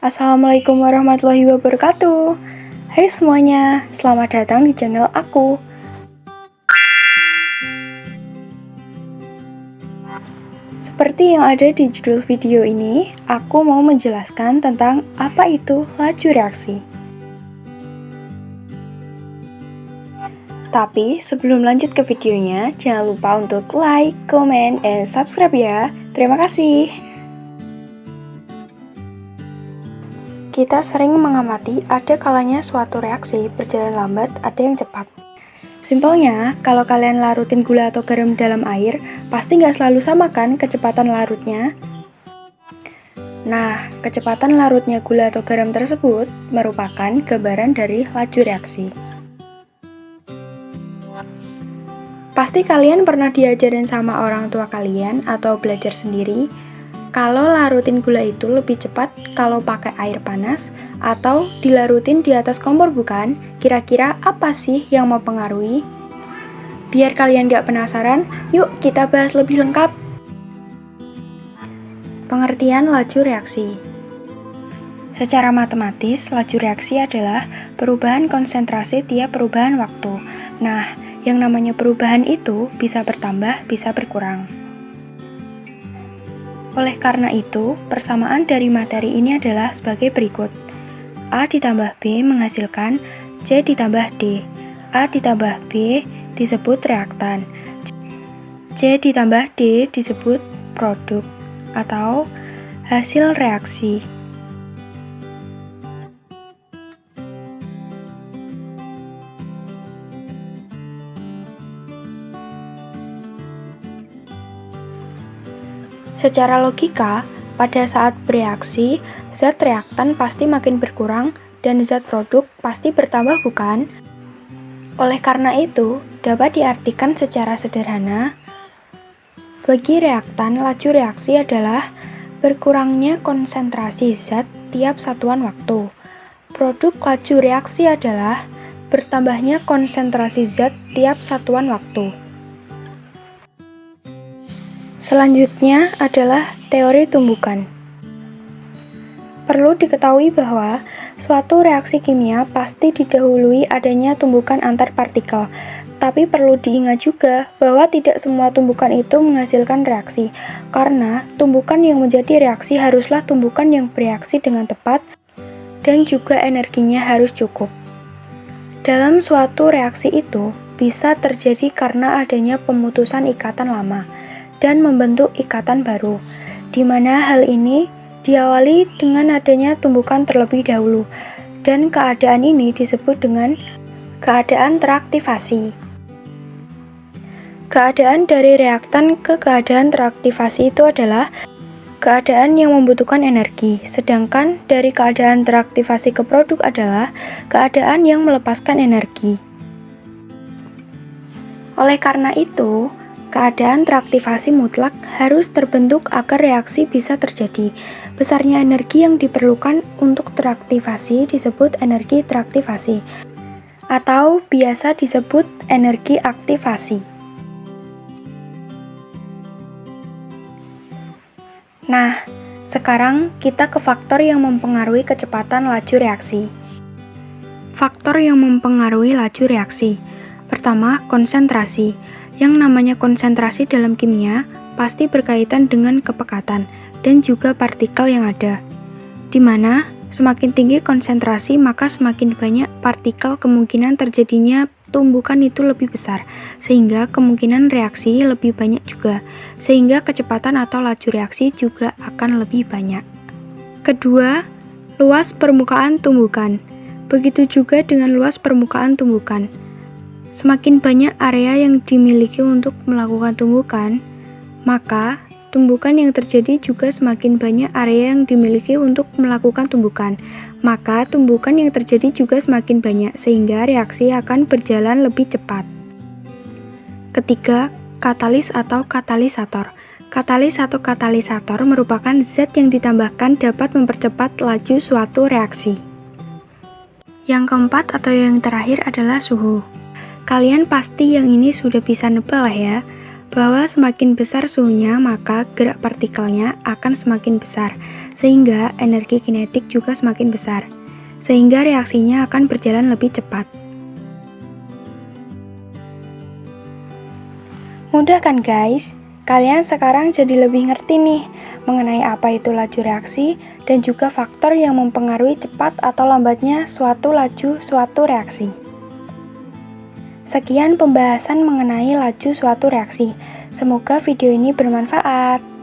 Assalamualaikum warahmatullahi wabarakatuh. Hai semuanya, selamat datang di channel aku. Seperti yang ada di judul video ini, aku mau menjelaskan tentang apa itu laju reaksi. Tapi sebelum lanjut ke videonya, jangan lupa untuk like, comment, and subscribe ya. Terima kasih. Kita sering mengamati ada kalanya suatu reaksi berjalan lambat, ada yang cepat. Simpelnya, kalau kalian larutin gula atau garam dalam air, pasti nggak selalu sama kan kecepatan larutnya? Nah, kecepatan larutnya gula atau garam tersebut merupakan gambaran dari laju reaksi. Pasti kalian pernah diajarin sama orang tua kalian atau belajar sendiri, kalau larutin gula itu lebih cepat kalau pakai air panas atau dilarutin di atas kompor bukan? Kira-kira apa sih yang mempengaruhi? Biar kalian gak penasaran, yuk kita bahas lebih lengkap. Pengertian laju reaksi. Secara matematis, laju reaksi adalah perubahan konsentrasi tiap perubahan waktu. Nah, yang namanya perubahan itu bisa bertambah, bisa berkurang. Oleh karena itu, persamaan dari materi ini adalah sebagai berikut. A ditambah B menghasilkan C ditambah D. A ditambah B disebut reaktan. C ditambah D disebut produk atau hasil reaksi. Secara logika, pada saat bereaksi, zat reaktan pasti makin berkurang dan zat produk pasti bertambah bukan? Oleh karena itu, dapat diartikan secara sederhana, bagi reaktan, laju reaksi adalah berkurangnya konsentrasi zat tiap satuan waktu. Produk laju reaksi adalah bertambahnya konsentrasi zat tiap satuan waktu. Selanjutnya adalah teori tumbukan. Perlu diketahui bahwa suatu reaksi kimia pasti didahului adanya tumbukan antar partikel. Tapi perlu diingat juga bahwa tidak semua tumbukan itu menghasilkan reaksi, karena tumbukan yang menjadi reaksi haruslah tumbukan yang bereaksi dengan tepat dan juga energinya harus cukup. Dalam suatu reaksi itu bisa terjadi karena adanya pemutusan ikatan lama dan membentuk ikatan baru, di mana hal ini diawali dengan adanya tumbukan terlebih dahulu, dan keadaan ini disebut dengan keadaan teraktivasi. Keadaan dari reaktan ke keadaan teraktivasi itu adalah keadaan yang membutuhkan energi, sedangkan dari keadaan teraktivasi ke produk adalah keadaan yang melepaskan energi. Oleh karena itu, keadaan teraktivasi mutlak harus terbentuk agar reaksi bisa terjadi. Besarnya energi yang diperlukan untuk teraktivasi disebut energi teraktivasi, atau biasa disebut energi aktivasi. Nah, sekarang kita ke faktor yang mempengaruhi kecepatan laju reaksi. Faktor yang mempengaruhi laju reaksi. Pertama, konsentrasi. Yang namanya konsentrasi dalam kimia pasti berkaitan dengan kepekatan dan juga partikel yang ada. Di mana semakin tinggi konsentrasi maka semakin banyak partikel, kemungkinan terjadinya tumbukan itu lebih besar, sehingga kemungkinan reaksi lebih banyak juga, sehingga kecepatan atau laju reaksi juga akan lebih banyak. Kedua, luas permukaan tumbukan. Begitu juga dengan luas permukaan tumbukan. Semakin banyak area yang dimiliki untuk melakukan tumbukan, maka tumbukan yang terjadi juga semakin banyak area yang dimiliki untuk melakukan tumbukan. Maka tumbukan yang terjadi juga semakin banyak, sehingga reaksi akan berjalan lebih cepat. Ketiga, katalis atau katalisator. Katalis atau katalisator merupakan zat yang ditambahkan dapat mempercepat laju suatu reaksi. Yang keempat atau yang terakhir adalah suhu. Kalian pasti yang ini sudah bisa nebak lah ya. bahwa semakin besar suhunya, maka gerak partikelnya akan semakin besar, sehingga energi kinetik juga semakin besar, sehingga reaksinya akan berjalan lebih cepat. Mudah kan guys? Kalian sekarang jadi lebih ngerti nih mengenai apa itu laju reaksi dan juga faktor yang mempengaruhi cepat atau lambatnya suatu laju suatu reaksi. Sekian pembahasan mengenai laju suatu reaksi. Semoga video ini bermanfaat.